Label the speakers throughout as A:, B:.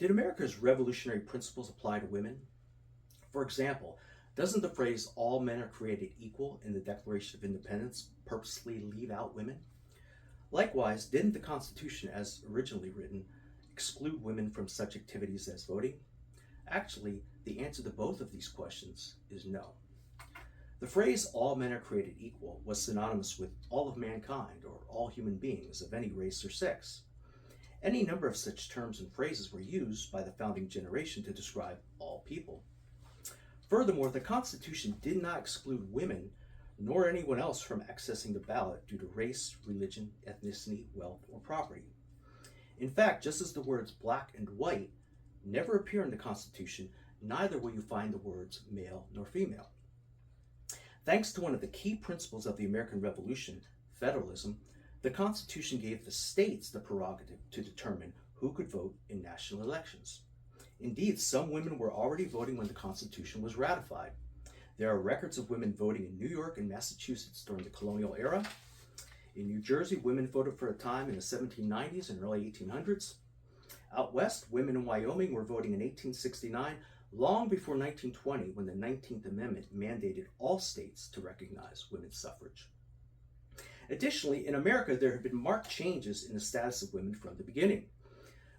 A: Did America's revolutionary principles apply to women? For example, doesn't the phrase all men are created equal in the Declaration of Independence purposely leave out women? Likewise, didn't the Constitution as originally written exclude women from such activities as voting? Actually, the answer to both of these questions is no. The phrase all men are created equal was synonymous with all of mankind or all human beings of any race or sex. Any number of such terms and phrases were used by the founding generation to describe all people. Furthermore, the Constitution did not exclude women nor anyone else from accessing the ballot due to race, religion, ethnicity, wealth, or property. In fact, just as the words black and white never appear in the Constitution, neither will you find the words male nor female. Thanks to one of the key principles of the American Revolution, federalism, the Constitution gave the states the prerogative to determine who could vote in national elections. Indeed, some women were already voting when the Constitution was ratified. There are records of women voting in New York and Massachusetts during the colonial era. In New Jersey, women voted for a time in the 1790s and early 1800s. Out west, women in Wyoming were voting in 1869, long before 1920, when the 19th Amendment mandated all states to recognize women's suffrage. Additionally, in America, there have been marked changes in the status of women from the beginning.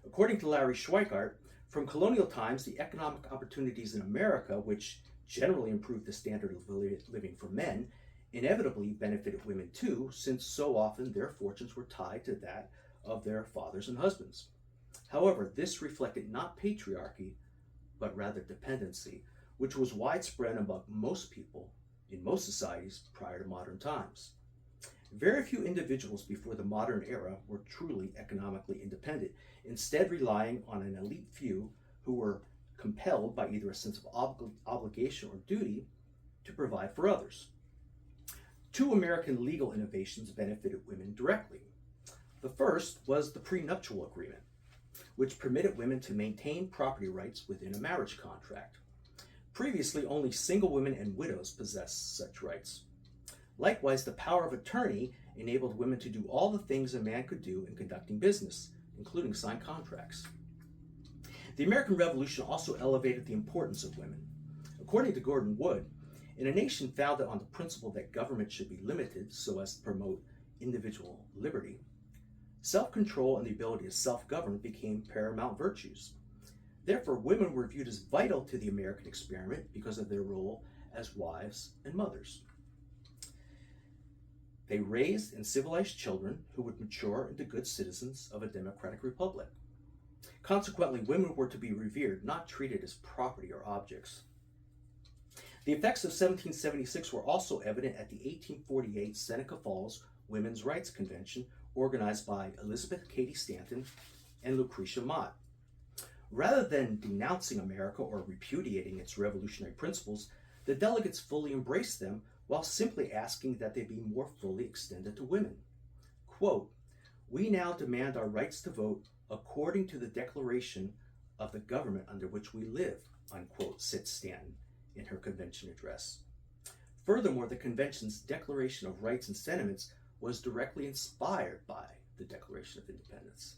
A: According to Larry Schweikart, from colonial times, the economic opportunities in America, which generally improved the standard of living for men, inevitably benefited women too, since so often their fortunes were tied to that of their fathers and husbands. However, this reflected not patriarchy, but rather dependency, which was widespread among most people in most societies prior to modern times. Very few individuals before the modern era were truly economically independent, instead relying on an elite few who were compelled by either a sense of obligation or duty to provide for others. Two American legal innovations benefited women directly. The first was the prenuptial agreement, which permitted women to maintain property rights within a marriage contract. Previously, only single women and widows possessed such rights. Likewise, the power of attorney enabled women to do all the things a man could do in conducting business, including sign contracts. The American Revolution also elevated the importance of women. According to Gordon Wood, in a nation founded on the principle that government should be limited so as to promote individual liberty, self-control and the ability to self-govern became paramount virtues. Therefore, women were viewed as vital to the American experiment because of their role as wives and mothers. They raised and civilized children who would mature into good citizens of a democratic republic. Consequently, women were to be revered, not treated as property or objects. The effects of 1776 were also evident at the 1848 Seneca Falls Women's Rights Convention, organized by Elizabeth Cady Stanton and Lucretia Mott. Rather than denouncing America or repudiating its revolutionary principles, the delegates fully embraced them while simply asking that they be more fully extended to women. Quote, "We now demand our rights to vote according to the declaration of the government under which we live," unquote, said Stanton in her convention address. Furthermore, the convention's Declaration of Rights and Sentiments was directly inspired by the Declaration of Independence.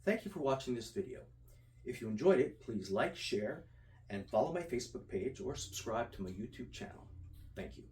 A: Thank you for watching this video. If you enjoyed it, please like, share, and follow my Facebook page or subscribe to my YouTube channel. Thank you.